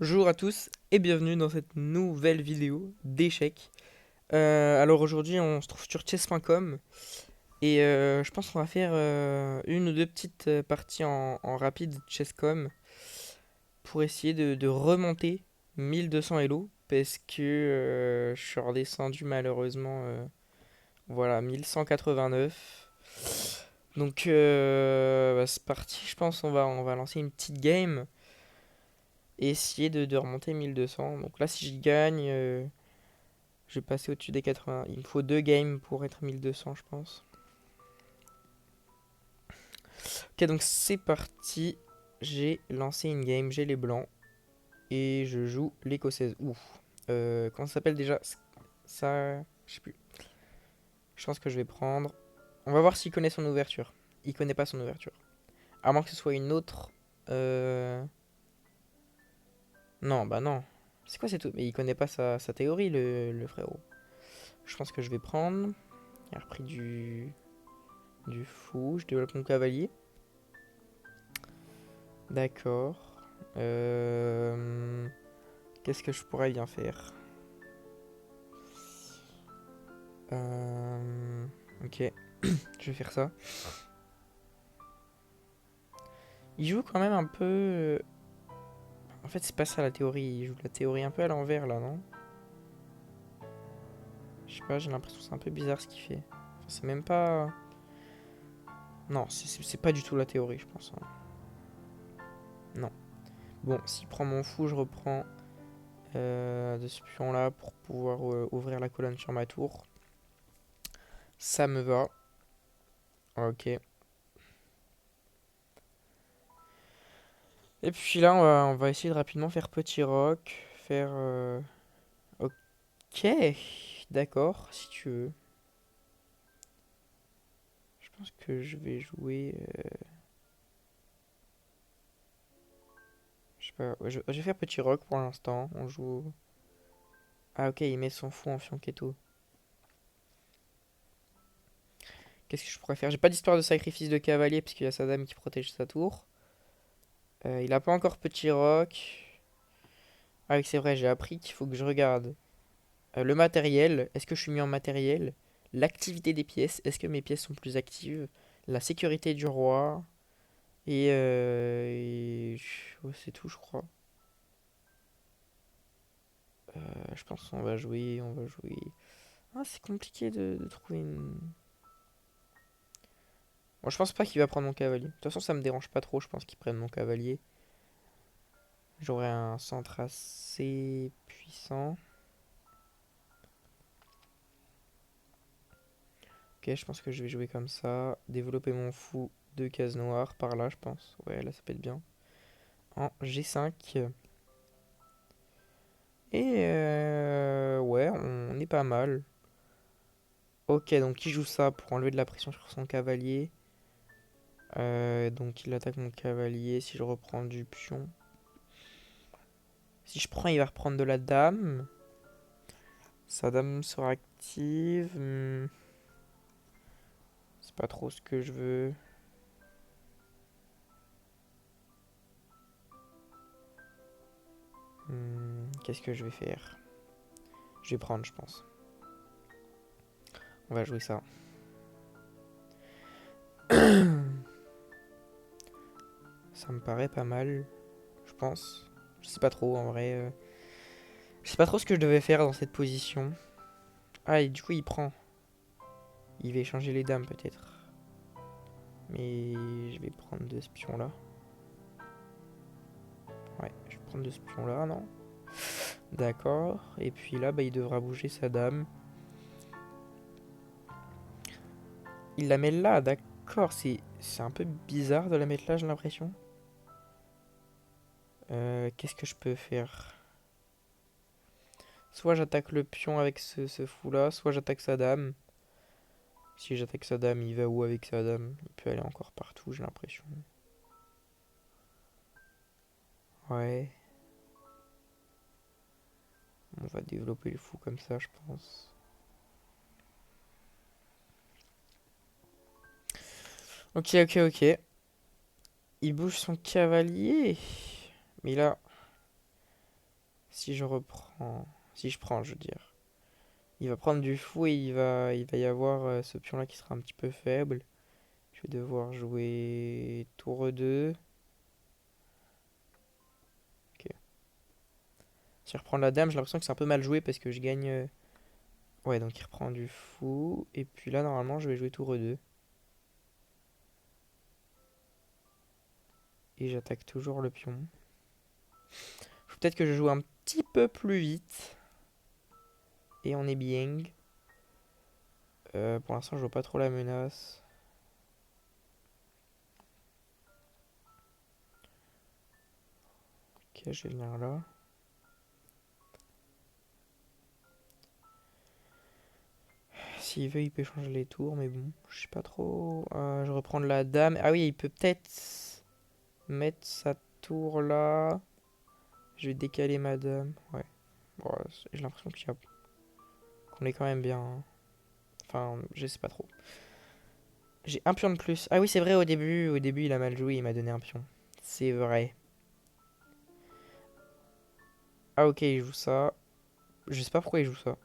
Bonjour à tous et bienvenue dans cette nouvelle vidéo d'échecs. Alors aujourd'hui on se trouve sur chess.com et je pense qu'on va faire une ou deux petites parties en rapide chess.com pour essayer de remonter 1200 Elo parce que je suis redescendu malheureusement voilà 1189. Donc c'est parti, je pense on va lancer une petite game et essayer de remonter 1200. Donc là si j'y gagne... je vais passer au-dessus des 80. Il me faut deux games pour être 1200, je pense. Ok, donc c'est parti. J'ai lancé une game, j'ai les blancs. Et je joue l'écossaise. Ouf. Comment ça s'appelle déjà? Ça. Je sais plus. Je pense que je vais prendre. On va voir s'il connaît son ouverture. Il connaît pas son ouverture. À moins que ce soit une autre. Euh... Non, bah non. C'est quoi c'est tout? Mais il connaît pas sa théorie, le frérot. Je pense que je vais prendre. Il a repris du fou. Je développe mon cavalier. D'accord. Euh, Qu'est-ce que je pourrais bien faire? Ok, je vais faire ça. Il joue quand même un peu... En fait, c'est pas ça la théorie. Il joue la théorie un peu à l'envers là, non? Je sais pas, j'ai l'impression que c'est un peu bizarre ce qu'il fait. Enfin, c'est même pas... Non, c'est pas du tout la théorie, je pense, hein. Non. Bon, s'il prend mon fou, je reprends de ce pion là pour pouvoir ouvrir la colonne sur ma tour. Ça me va. Ok. Et puis là, on va essayer de rapidement faire petit rock. Faire... Ok, d'accord, si tu veux. Je pense que je vais jouer... je sais pas, ouais, je vais faire petit rock pour l'instant. On joue... Ah ok, il met son fou en fionqueto. Qu'est-ce que je pourrais faire? J'ai pas d'histoire de sacrifice de cavalier parce qu'il y a sa dame qui protège sa tour. Il a pas encore petit rock. Ah oui, c'est vrai, j'ai appris qu'il faut que je regarde le matériel. Est-ce que je suis mis en matériel? L'activité des pièces. Est-ce que mes pièces sont plus actives? La sécurité du roi. Ouais, c'est tout, je crois. Je pense qu'on va jouer, on va jouer. Ah, c'est compliqué de trouver une. Bon, je pense pas qu'il va prendre mon cavalier. De toute façon, ça me dérange pas trop, je pense qu'il prenne mon cavalier. J'aurai un centre assez puissant. Ok, je pense que je vais jouer comme ça. Développer mon fou de cases noires par là, je pense. Ouais, là, ça peut être bien. En G5. Ouais, on est pas mal. Ok, donc il joue ça pour enlever de la pression sur son cavalier. Donc il attaque mon cavalier. Si je reprends du pion. Si je prends, il va reprendre de la dame. Sa dame sera active. C'est pas trop ce que je veux. Qu'est-ce que je vais faire? Je vais prendre, je pense. On va jouer ça. Ça me paraît pas mal, je pense. Je sais pas trop en vrai. Je sais pas trop ce que je devais faire dans cette position. Ah, et du coup, il prend. Il va échanger les dames peut-être. Mais je vais prendre de ce pion-là. Ouais, je vais prendre de ce pion-là, non? D'accord. Et puis là, bah, il devra bouger sa dame. Il la met là, d'accord. C'est un peu bizarre de la mettre là, j'ai l'impression. Qu'est-ce que je peux faire? Soit j'attaque le pion avec ce fou-là, soit j'attaque sa dame. Si j'attaque sa dame, il va où avec sa dame? Il peut aller encore partout, j'ai l'impression. Ouais. On va développer le fou comme ça, je pense. Ok, ok, ok. Il bouge son cavalier. Mais là, Si je reprends... Si je prends, je veux dire. Il va prendre du fou et il va y avoir ce pion-là qui sera un petit peu faible. Je vais devoir jouer tour 2. Ok. Si je reprends la dame, j'ai l'impression que c'est un peu mal joué parce que je gagne... Ouais, donc il reprend du fou. Et puis là, normalement, je vais jouer tour 2. Et j'attaque toujours le pion. Faut peut-être que je joue un petit peu plus vite. Et on est bien. Pour l'instant, je vois pas trop la menace. Ok, je vais venir là. S'il veut, il peut changer les tours, mais bon, je sais pas trop. Je reprends la dame. Ah oui, il peut peut-être mettre sa tour là. Je vais décaler ma dame. Ouais. Bon, j'ai l'impression qu'on est quand même bien, hein. Enfin, je sais pas trop. J'ai un pion de plus. Ah oui, c'est vrai, au début, il a mal joué, il m'a donné un pion. C'est vrai. Ah ok, il joue ça. Je sais pas pourquoi il joue ça.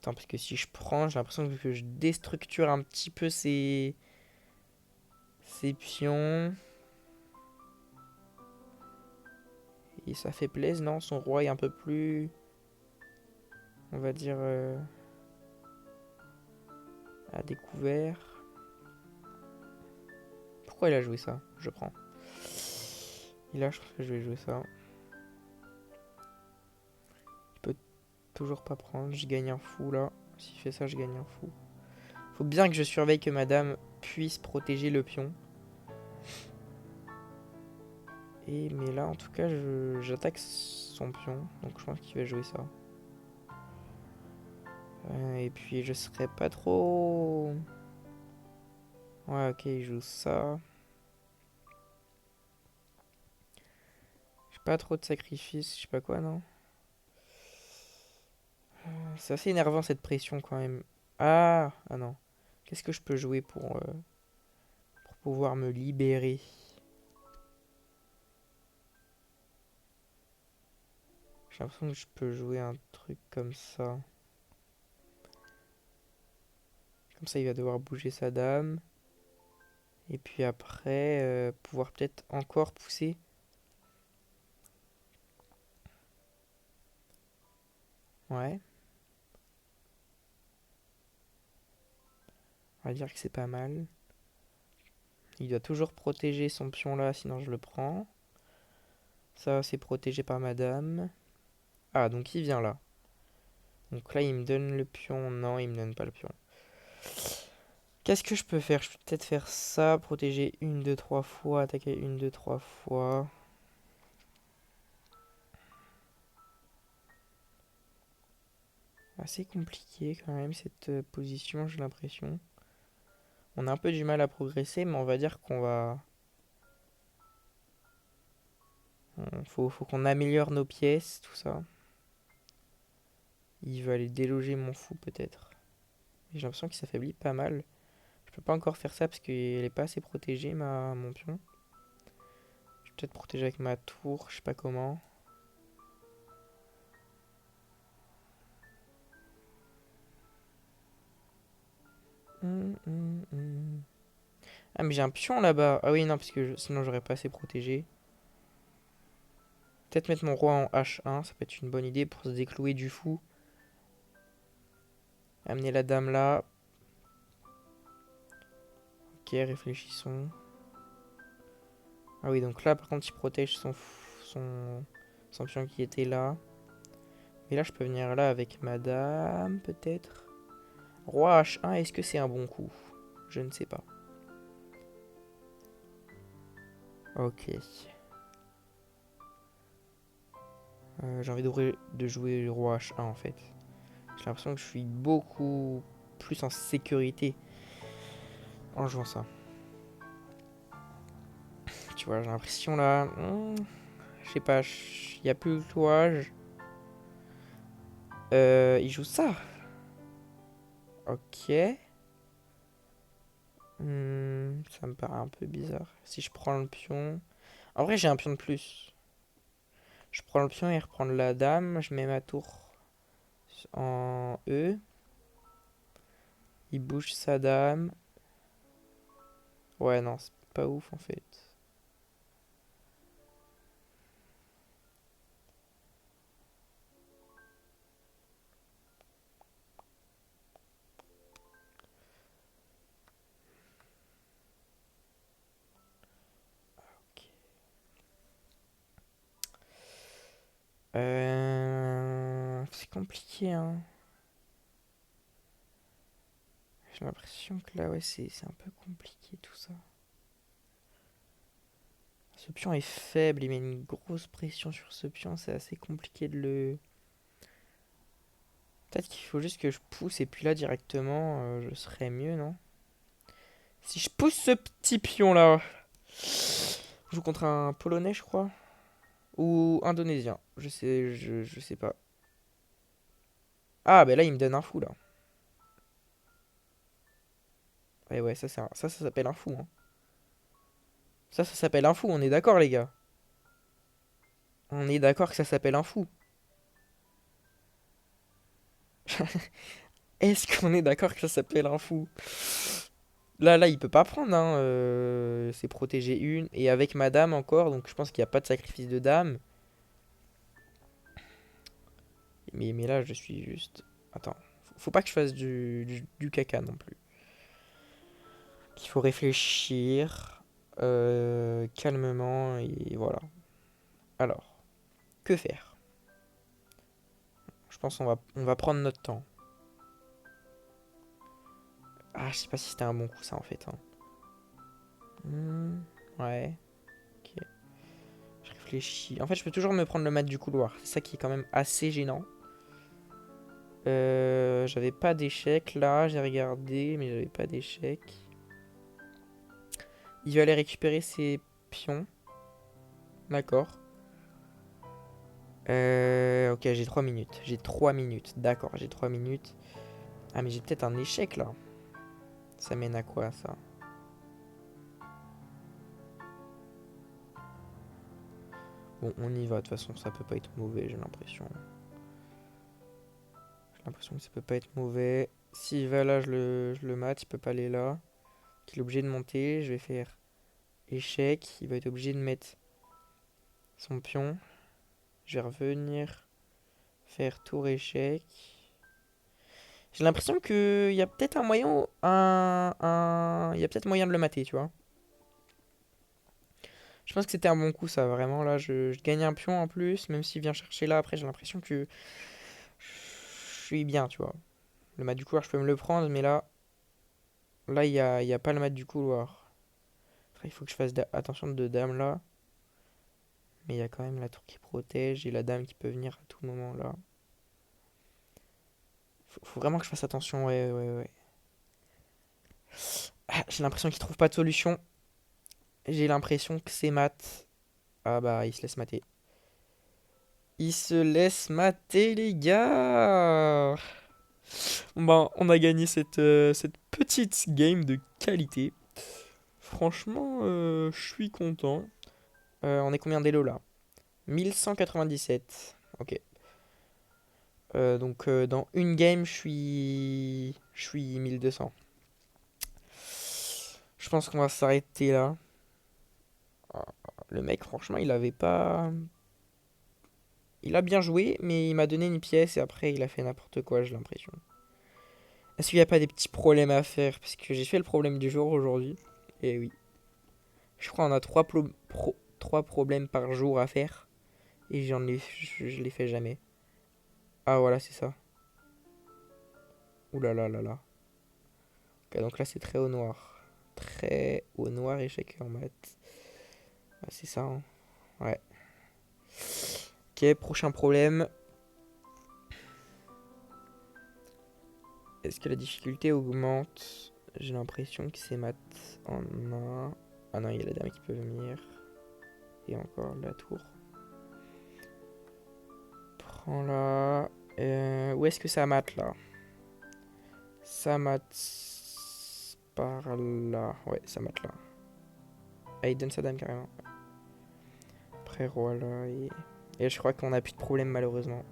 Attends, parce que si je prends, j'ai l'impression que je déstructure un petit peu ses pions. Et ça fait plaisir, non? Son roi est un peu plus, on va dire, à découvert. Pourquoi il a joué ça? Je prends. Et là, je pense que je vais jouer ça. Il peut toujours pas prendre. Je gagne un fou là. S'il fait ça, je gagne un fou. Faut bien que je surveille que madame puisse protéger le pion. Et mais là, en tout cas, j'attaque son pion. Donc je pense qu'il va jouer ça. Et puis je serai pas trop... Ouais, ok, il joue ça. J'ai pas trop de sacrifices, je sais pas quoi, non? C'est assez énervant cette pression quand même. Ah non. Qu'est-ce que je peux jouer pour pouvoir me libérer? J'ai l'impression que je peux jouer un truc comme ça. Comme ça, il va devoir bouger sa dame. Et puis après, pouvoir peut-être encore pousser. Ouais, on va dire que c'est pas mal. Il doit toujours protéger son pion là, sinon je le prends. Ça, c'est protégé par madame. Ah, donc il vient là. Donc là, il me donne le pion. Non, il me donne pas le pion. Qu'est-ce que je peux faire? Je peux peut-être faire ça, protéger une, deux, trois fois, attaquer une, deux, trois fois. Assez compliqué quand même cette position, j'ai l'impression. On a un peu du mal à progresser, mais on va dire qu'on va... Faut qu'on améliore nos pièces, tout ça. Il va aller déloger mon fou peut-être. J'ai l'impression qu'il s'affaiblit pas mal. Je peux pas encore faire ça parce qu'elle est pas assez protégée, mon pion. Je vais peut-être protéger avec ma tour, je sais pas comment. Hum. Ah mais j'ai un pion là-bas. Ah oui non parce que sinon j'aurais pas assez protégé. Peut-être mettre mon roi en H1, ça peut être une bonne idée pour se déclouer du fou. Amener la dame là. Ok, réfléchissons. Ah oui donc là par contre il protège son pion qui était là. Et là je peux venir là avec ma dame peut-être. Roi H1, est-ce que c'est un bon coup? Je ne sais pas. Ok. J'ai envie de jouer le roi H1 en fait. J'ai l'impression que je suis beaucoup plus en sécurité en jouant ça. Tu vois, j'ai l'impression là. Je sais pas, il n'y a plus le touage. Il joue ça. Ok. Ça me paraît un peu bizarre. Si je prends le pion. En vrai, j'ai un pion de plus. Je prends le pion et reprendre la dame. Je mets ma tour en E. Il bouge sa dame. Ouais, non, c'est pas ouf en fait. C'est compliqué, hein. J'ai l'impression que là, ouais, c'est un peu compliqué tout ça. Ce pion est faible, il met une grosse pression sur ce pion, c'est assez compliqué de le... Peut-être qu'il faut juste que je pousse et puis là directement, je serais mieux, non? Si je pousse ce petit pion là, je joue contre un Polonais, je crois, ou Indonésien, je sais pas. Ah, ben là, il me donne un fou là. Ouais, ouais, ça s'appelle un fou, hein. Ça s'appelle un fou, on est d'accord, les gars. On est d'accord que ça s'appelle un fou. Est-ce qu'on est d'accord que ça s'appelle un fou? Là, il peut pas prendre, hein. C'est protéger une. Et avec ma dame encore, donc je pense qu'il n'y a pas de sacrifice de dame. Mais là, je suis juste. Attends, faut pas que je fasse du caca non plus. Il faut réfléchir calmement et voilà. Alors, que faire? Je pense qu'on va prendre notre temps. Ah, je sais pas si c'était un bon coup ça en fait, hein. Ouais, ok. Je réfléchis. En fait, je peux toujours me prendre le mat du couloir. C'est ça qui est quand même assez gênant. J'avais pas d'échec là, j'ai regardé, mais j'avais pas d'échec. Il va aller récupérer ses pions. D'accord. Ok, j'ai 3 minutes. J'ai 3 minutes. D'accord, j'ai 3 minutes. Ah, mais j'ai peut-être un échec là. Ça mène à quoi ça? Bon, on y va. De toute façon, ça peut pas être mauvais, j'ai l'impression. J'ai l'impression que ça peut pas être mauvais. S'il va là, je le mate. Il peut pas aller là. Il est obligé de monter. Je vais faire échec. Il va être obligé de mettre son pion. Je vais revenir faire tour échec. J'ai l'impression qu'il y a peut-être un moyen, il y a peut-être moyen de le mater, tu vois. Je pense que c'était un bon coup, ça, vraiment. Là, je gagne un pion en plus, même s'il vient chercher là. Après, j'ai l'impression que je suis bien, tu vois. Le mat du couloir, je peux me le prendre, mais là, il y a pas le mat du couloir. Après, il faut que je fasse attention de dame là. Mais il y a quand même la tour qui protège et la dame qui peut venir à tout moment là. Faut vraiment que je fasse attention, ouais, ouais, ouais. Ah, j'ai l'impression qu'il trouve pas de solution. J'ai l'impression que c'est mat. Ah bah, il se laisse mater. Il se laisse mater, les gars. Bon, on a gagné cette petite game de qualité. Franchement, je suis content. On est combien d'élo là? 1197. Ok. Donc dans une game, je suis 1200. Je pense qu'on va s'arrêter là. Ah, le mec, franchement, il avait pas. Il a bien joué, mais il m'a donné une pièce et après il a fait n'importe quoi, j'ai l'impression. Est-ce qu'il n'y a pas des petits problèmes à faire? Parce que j'ai fait le problème du jour aujourd'hui. Et oui. Je crois qu'on a trois problèmes par jour à faire. Et je les fais jamais. Ah voilà, c'est ça. Ouh là là là là. Ok, donc là c'est très au noir. Très au noir, échec en maths. Ah, c'est ça, hein. Ouais. Ok, prochain problème. Est-ce que la difficulté augmente? J'ai l'impression que c'est maths en un. Ah non, il y a la dame qui peut venir. Et encore la tour. Prends là. Où est-ce que ça mate là? Ça mate par là. Ouais, ça mate là. Ah, il donne sa dame carrément. Après roi là et Et je crois qu'on n'a plus de problème malheureusement.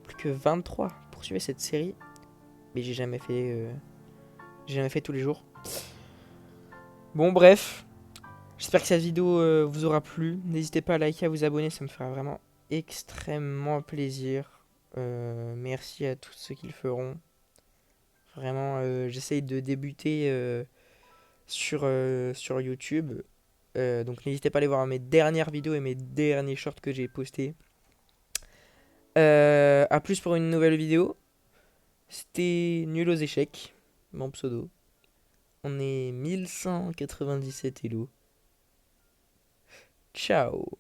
Plus que 23. Poursuivez cette série. Mais j'ai jamais fait tous les jours. Bon bref. J'espère que cette vidéo vous aura plu. N'hésitez pas à liker, à vous abonner, ça me fera vraiment extrêmement plaisir. Merci à tous ceux qui le feront. Vraiment, j'essaye de débuter sur YouTube. Donc n'hésitez pas à aller voir mes dernières vidéos et mes derniers shorts que j'ai postés. À plus pour une nouvelle vidéo. C'était Nul aux échecs, mon pseudo. On est 1197 élo. Ciao